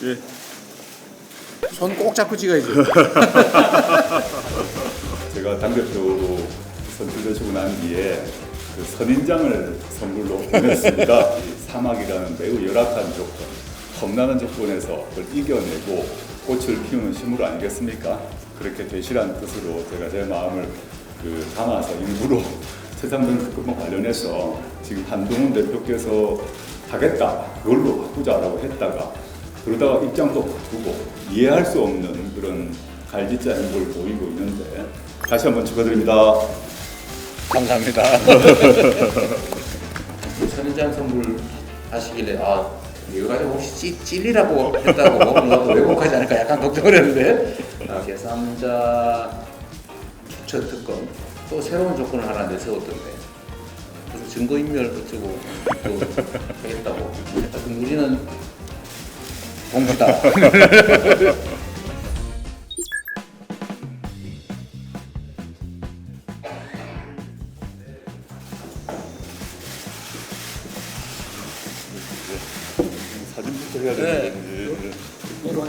예. 손 꼭 잡고 찍어야지. 제가 당대표로 선출되시고 난 뒤에 그 선인장을 선물로 보냈습니다. 이 사막이라는 매우 열악한 조건, 험난한 조건에서 그걸 이겨내고 꽃을 피우는 식물 아니겠습니까? 그렇게 되시라는 뜻으로 제가 제 마음을 담아서 일부러 최상병 특검과 관련해서 지금 한동훈 대표께서 하겠다, 그걸로 바꾸자라고 했다가 그러다가 입장도 바꾸고 이해할 수 없는 그런 갈짓자 행보를 보이고 있는데 다시 한번 축하드립니다. 감사합니다. 선인장 선물 하시길래 이거 가지고 혹시 찔리라고 했다고 나도 왜곡하지 않을까 약간 걱정을 했는데 제3자 추천 특검 또 새로운 조건을 하나 내세웠던데 그래서 증거인멸 어쩌고 또 하겠다고 하여튼 우리는 동기다. 사진부터 해야 되는데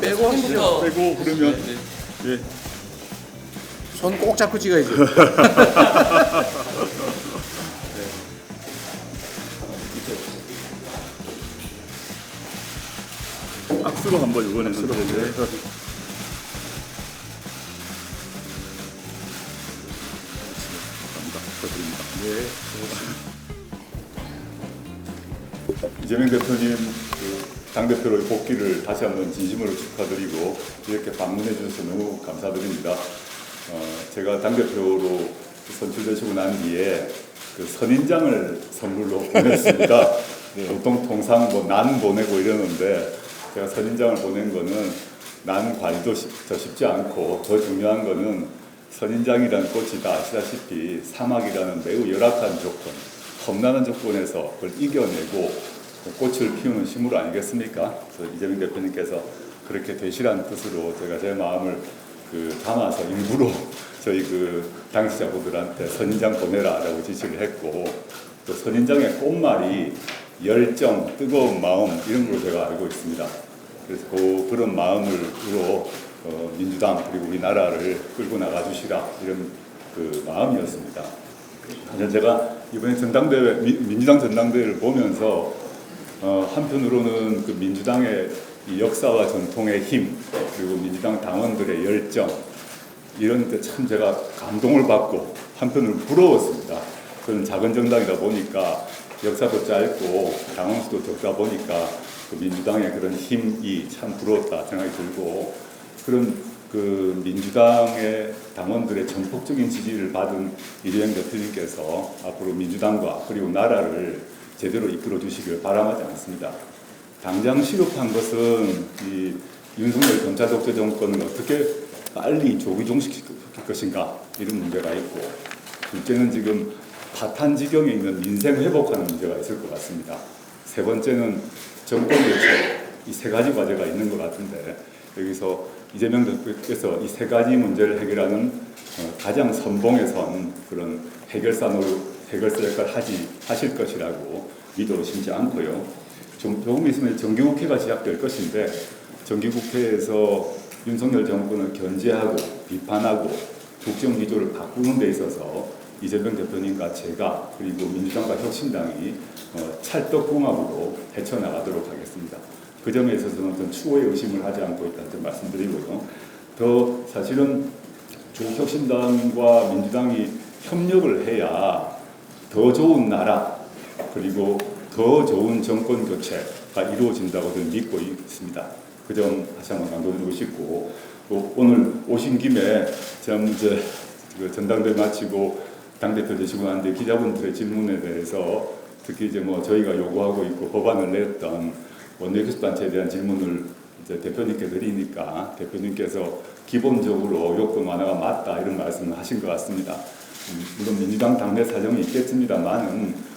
빼고 하시죠. 빼고 그러면 예. 손 꼭 잡고 찍어야지. 악수로 한번 이번에는 악수로 네. 축하드립니다. 이재명 대표님 당대표로의 복귀를 다시 한번 진심으로 축하드리고 이렇게 방문해 주셔서 너무 감사드립니다. 제가 당대표로 선출되시고 난 뒤에 그 선인장을 선물로 보냈습니다. 보통 통상 난 보내고 이러는데 제가 선인장을 보낸 거는 난 관리도 쉽지 않고 더 중요한 거는 선인장이라는 꽃이 다 아시다시피 사막이라는 매우 열악한 조건, 험난한 조건에서 그걸 이겨내고 꽃을 피우는 식물 아니겠습니까? 그래서 이재명 대표님께서 그렇게 되시라는 뜻으로 제가 제 마음을 담아서 일부러 저희 당시자분들한테 선인장 보내라라고 지시를 했고 또 선인장의 꽃말이 열정, 뜨거운 마음 이런 걸로 제가 알고 있습니다. 그래서 그런 마음으로 민주당 그리고 우리나라를 끌고 나가주시라 이런 마음이었습니다. 제가 이번에 전당대회 민주당 전당대회를 보면서 한편으로는 민주당의 이 역사와 전통의 힘 그리고 민주당 당원들의 열정 이런 데 참 제가 감동을 받고 한편으로 부러웠습니다. 그런 작은 정당이다 보니까 역사도 짧고 당원 수도 적다 보니까 민주당의 그런 힘이 참 부러웠다 생각이 들고 그런 민주당의 당원들의 전폭적인 지지를 받은 이재명 대표님께서 앞으로 민주당과 그리고 나라를 제대로 이끌어 주시길 바람하지 않습니다. 당장 시급한 것은 이 윤석열 검찰 독재 정권을 어떻게 빨리 조기 종식시킬 것인가 이런 문제가 있고 둘째는 지금 파탄 지경에 있는 민생 회복하는 문제가 있을 것 같습니다. 세 번째는 정권 교체 이 세 가지 과제가 있는 것 같은데 여기서 이재명 대표께서 이 세 가지 문제를 해결하는 가장 선봉에 선 그런 해결사 역할을 하실 것이라고 믿어 의심치 않고요. 조금 있으면 정기국회가 시작될 것인데 정기국회에서 윤석열 정권을 견제하고 비판하고 국정기조를 바꾸는 데 있어서 이재명 대표님과 제가 그리고 민주당과 혁신당이 찰떡궁합으로 헤쳐나가도록 하겠습니다. 그 점에 있어서는 좀 추호의 의심을 하지 않고 있다는 점 말씀드리고요. 더 사실은 혁신당과 민주당이 협력을 해야 더 좋은 나라 그리고 더 좋은 정권 교체가 이루어진다고 저는 믿고 있습니다. 그 점 다시 한번 강조드리고 싶고 오늘 오신 김에 전당대회 마치고 당대표 되시고 난 뒤에 기자분들의 질문에 대해서 특히 저희가 요구하고 있고 법안을 냈던 원내교섭단체에 대한 질문을 대표님께 드리니까 대표님께서 기본적으로 요건 완화가 맞다 이런 말씀을 하신 것 같습니다. 물론 민주당 당내 사정이 있겠습니다만은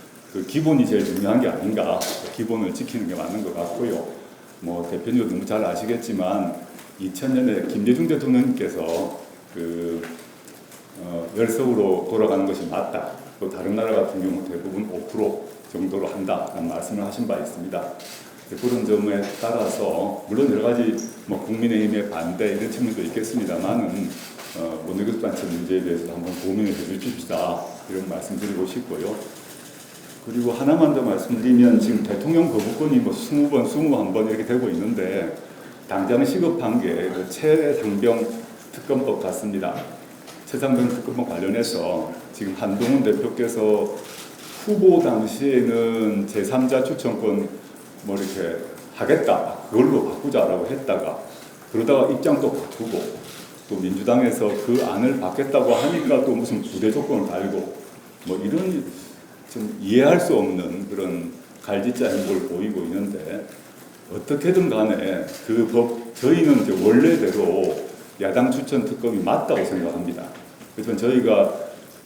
기본이 제일 중요한 게 아닌가 기본을 지키는 게 맞는 것 같고요. 대표님도 너무 잘 아시겠지만 2000년에 김대중 대통령께서 열석으로 돌아가는 것이 맞다. 또 다른 나라 같은 경우 대부분 5% 정도로 한다는 말씀을 하신 바 있습니다. 그런 점에 따라서 물론 여러 가지 뭐 국민의힘의 반대 이런 측면도 있겠습니다만은 원내교섭단체 문제에 대해서 한번 고민을 해주십시다 이런 말씀드리고 싶고요. 그리고 하나만 더 말씀드리면 지금 대통령 거부권이 뭐 20번, 21번 이렇게 되고 있는데 당장 시급한 게 최상병 특검법 같습니다. 최상병 특검법 관련해서 지금 한동훈 대표께서 후보 당시에는 제3자 추천권 뭐 이렇게 하겠다, 그걸로 바꾸자라고 했다가 그러다가 입장도 바꾸고 또 민주당에서 그 안을 받겠다고 하니까 또 무슨 부대 조건을 달고 뭐 이런 좀 이해할 수 없는 그런 갈짓자 행보를 보이고 있는데 어떻게든 간에 그 법 저희는 이제 원래대로 야당 추천 특검이 맞다고 생각합니다. 그래서 저희가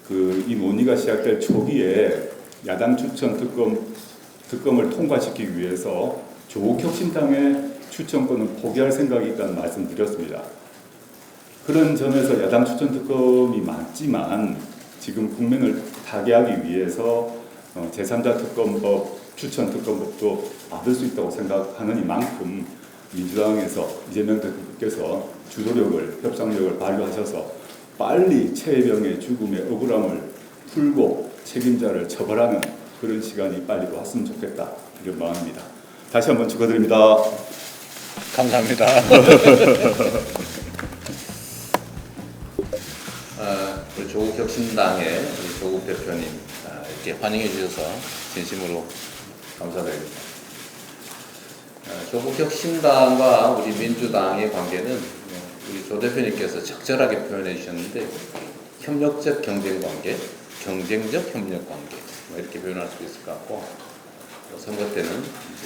이 논의가 시작될 초기에 야당 추천 특검을 통과시키기 위해서 조국 혁신당의 추천권은 포기할 생각이 있다는 말씀드렸습니다. 그런 점에서 야당 추천 특검이 맞지만 지금 국민을 타개하기 위해서 제3자 특검법, 추천 특검법도 받을 수 있다고 생각하는 이만큼 민주당에서 이재명 대표께서 주도력을, 협상력을 발휘하셔서 빨리 최혜병의 죽음의 억울함을 풀고 책임자를 처벌하는 그런 시간이 빨리 왔으면 좋겠다 이런 마음입니다. 다시 한번 축하드립니다. 감사합니다. 우리 조국 혁신당의 우리 조국 대표님 이렇게 환영해 주셔서 진심으로 감사드립니다. 조국 혁신당과 우리 민주당의 관계는 우리 조 대표님께서 적절하게 표현해 주셨는데 협력적 경쟁 관계, 경쟁적 협력 관계 이렇게 표현할 수 있을 것 같고 선거 때는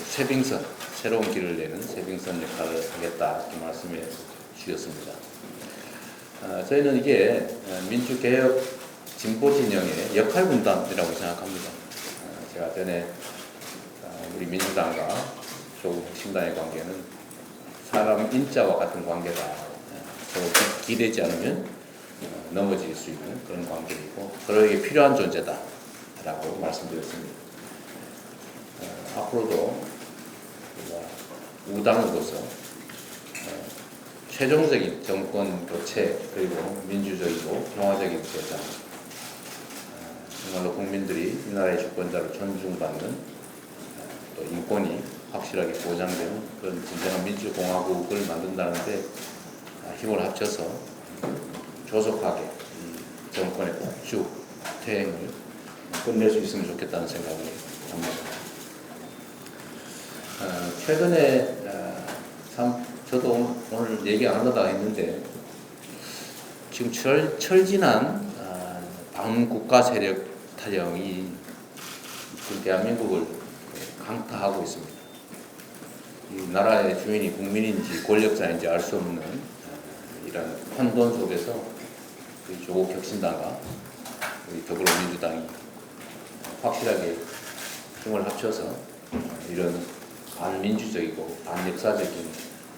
쇄빙선, 새로운 길을 내는 쇄빙선 역할을 하겠다 이렇게 말씀해 주셨습니다. 저희는 이게 민주개혁 진보 진영의 역할 분담이라고 생각합니다. 제가 전에 우리 민주당과 조국 혁신당의 관계는 사람 인자와 같은 관계다. 서로 기대지 않으면 넘어질 수 있는 그런 관계이고 그러기에 필요한 존재다라고 말씀드렸습니다. 앞으로도 우당으로서 최종적인 정권 교체 그리고 민주적이고 평화적인 대상 정말로 국민들이 이 나라의 주권자로 존중받는 또 인권이 확실하게 보장되는 그런 진정한 민주공화국을 만든다는데 힘을 합쳐서 조속하게 이 정권의 폭주 퇴행을 끝낼 수 있으면 좋겠다는 생각을 합니다. 최근에 저도 오늘 얘기 안 하려다 했는데 지금 철진한 반국가 세력 타령이 대한민국을 강타하고 있습니다. 이 나라의 주인이 국민인지 권력자인지 알 수 없는 이런 혼돈 속에서 조국 혁신당과 우리 더불어민주당이 확실하게 힘을 합쳐서 이런 반민주적이고 반역사적인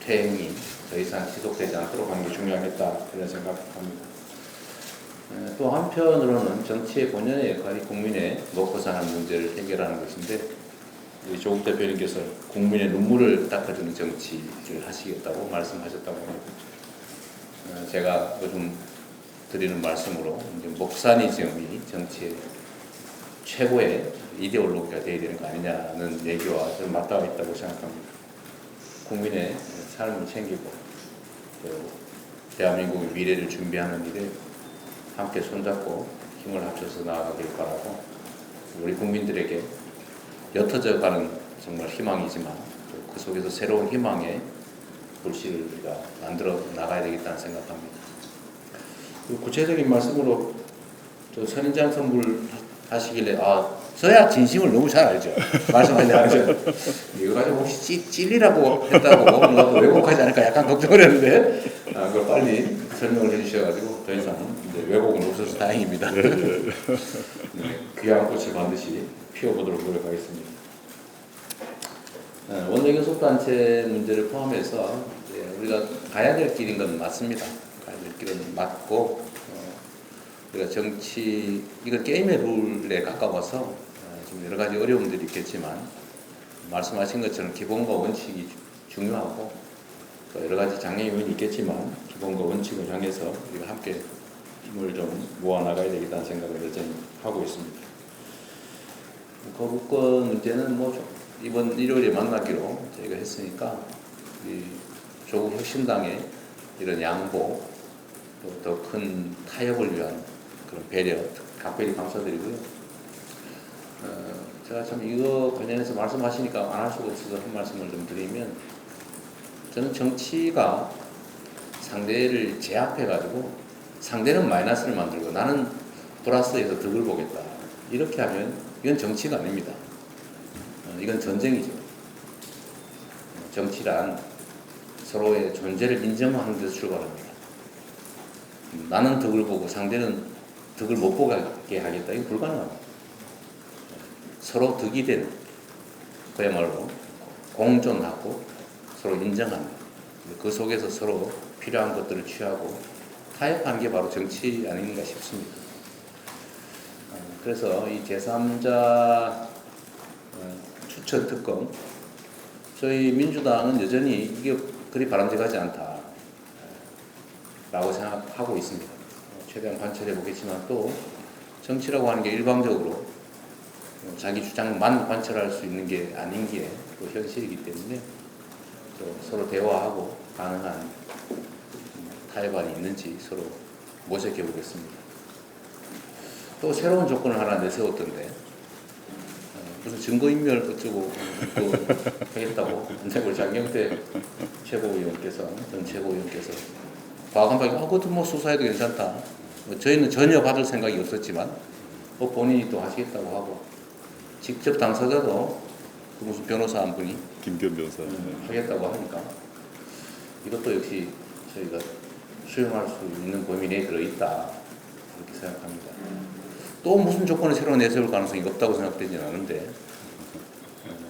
퇴행이 더 이상 지속되지 않도록 하는 게 중요하겠다 그런 생각합니다. 또 한편으로는 정치의 본연의 역할이 국민의 먹고 사는 문제를 해결하는 것인데 우리 조국 대표님께서 국민의 눈물을 닦아주는 정치를 하시겠다고 말씀하셨다고 합니다. 제가 요즘 드리는 말씀으로 목사니즘이 정치의 최고의 이데올로기가 되어야 되는 거 아니냐는 얘기와 좀 맞닿아 있다고 생각합니다. 국민의 삶을 챙기고 또 대한민국의 미래를 준비하는 일에 함께 손잡고 힘을 합쳐서 나아가길 바라고 우리 국민들에게 옅어져 가는 정말 희망이지만 그 속에서 새로운 희망의 불씨를 우리가 만들어 나가야 되겠다는 생각합니다. 구체적인 말씀으로 저 선인장 선물 하시길래 저야 진심을 너무 잘 알죠. 말씀하지 않으죠. 이거 가지고 혹시 찔리라고 했다고 누가 또 왜곡하지 않을까 약간 걱정을 했는데 그걸 빨리 설명을 해주셔가지고 더 이상 왜곡은 없어서 다행입니다. 귀한 꽃을 반드시 피워보도록 노력하겠습니다. 원내교섭단체 문제를 포함해서 우리가 가야 될 길인 건 맞습니다. 가야 될 길은 맞고 우리가 정치 이건 게임의 룰에 가까워서 좀 여러 가지 어려움들이 있겠지만 말씀하신 것처럼 기본과 원칙이 중요하고 또 여러 가지 장애 요인이 있겠지만 기본과 원칙을 향해서 우리가 함께 힘을 좀 모아 나가야 되겠다는 생각을 여전히 하고 있습니다. 거부권 문제는 뭐 이번 일요일에 만나기로 저희가 했으니까 이 조국 혁신당의 이런 양보 또 더 큰 타협을 위한 그런 배려 각별히 감사드리고요. 제가 참 이거 관련해서 말씀하시니까 안 할 수가 없어서 한 말씀을 좀 드리면 저는 정치가 상대를 제압해가지고 상대는 마이너스를 만들고 나는 플러스에서 득을 보겠다 이렇게 하면 이건 정치가 아닙니다. 이건 전쟁이죠. 정치란 서로의 존재를 인정하는 데서 출발합니다. 나는 득을 보고 상대는 득을 못 보게 하겠다. 이거 불가능합니다. 서로 득이 되는 그야말로 공존하고 서로 인정하는 그 속에서 서로 필요한 것들을 취하고 타협하는 게 바로 정치 아닌가 싶습니다. 그래서 이 제3자 추천 특검 저희 민주당은 여전히 이게 그리 바람직하지 않다 라고 생각하고 있습니다. 최대한 관철해 보겠지만 또 정치라고 하는 게 일방적으로 자기 주장만 관철할 수 있는 게 아닌 게 또 현실이기 때문에 또 서로 대화하고 가능한 타협안이 있는지 서로 모색해 보겠습니다. 또 새로운 조건을 하나 내세웠던데 무슨 증거인멸 어쩌고 또 하겠다고 은퇴골 장경태 최고위원께서 전 최고위원께서 과감하게 그것도 뭐 수사해도 괜찮다. 저희는 전혀 받을 생각이 없었지만 본인이 또 하시겠다고 하고 직접 당사자도 그 무슨 변호사 한 분이 김기현 변호사 하겠다고 하니까 이것도 역시 저희가 수용할 수 있는 범위 내에 들어있다 그렇게 생각합니다. 또 무슨 조건을 새로 내세울 가능성이 없다고 생각되지는 않은데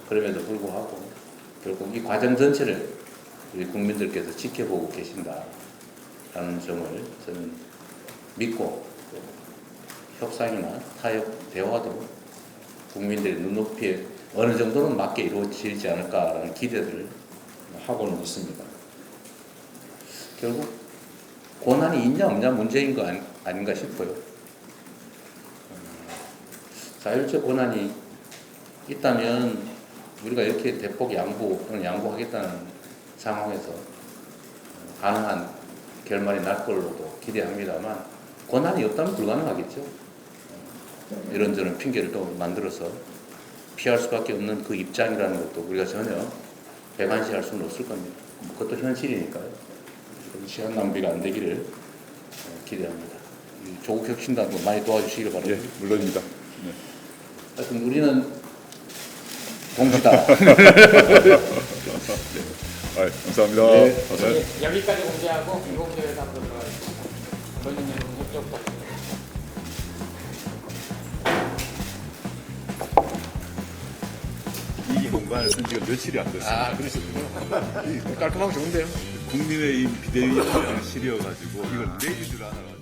그럼에도 불구하고 결국 이 과정 전체를 우리 국민들께서 지켜보고 계신다라는 점을 저는 믿고 협상이나 타협, 대화도 국민들의 눈높이에 어느 정도는 맞게 이루어지지 않을까라는 기대들을 하고는 있습니다. 결국 권한이 있냐 없냐 문제인 거 아닌가 싶어요. 자율적 권한이 있다면 우리가 이렇게 대폭 양보 또는 양보하겠다는 상황에서 가능한 결말이 날 걸로도 기대합니다만 권한이 없다면 불가능하겠죠. 이런저런 핑계를 또 만들어서 피할 수밖에 없는 그 입장이라는 것도 우리가 전혀 배관시할 수는 없을 겁니다. 그것도 현실이니까요. 시간 낭비가 안 되기를 기대합니다. 조국 혁신당도 많이 도와주시길 바랍니다. 예, 물론입니다. 네. 하여튼 우리는 동지다. 감사합니다. 네. 네. 여기까지 공개하고 비공개에서 한번 들어가겠습니다. 본인 여러분 협조 부탁드립니다. 이 공간을 쓴 지가 며칠이 안 됐어요. 그러시군요. 깔끔하고 좋은데요? 국민의힘 비대위원장 실이어가지고 이걸 내줄 줄 알아가지고.